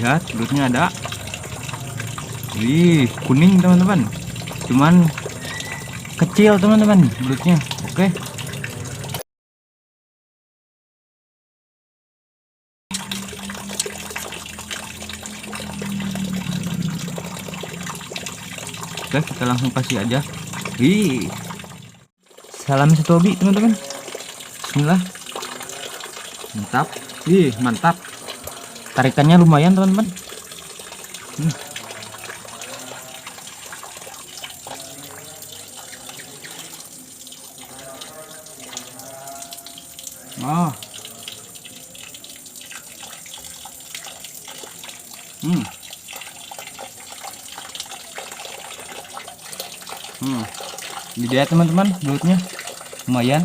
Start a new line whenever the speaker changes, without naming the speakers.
Lihat belutnya ada. Wih, kuning teman-teman. Cuman kecil teman-teman belutnya. Oke. Oke, kita langsung kasih aja. Wih. Salam satu hobi teman-teman. Bismillah. Mantap. Wih, mantap. Tarikannya lumayan teman-teman. Oh. Jadi ya teman-teman belutnya lumayan.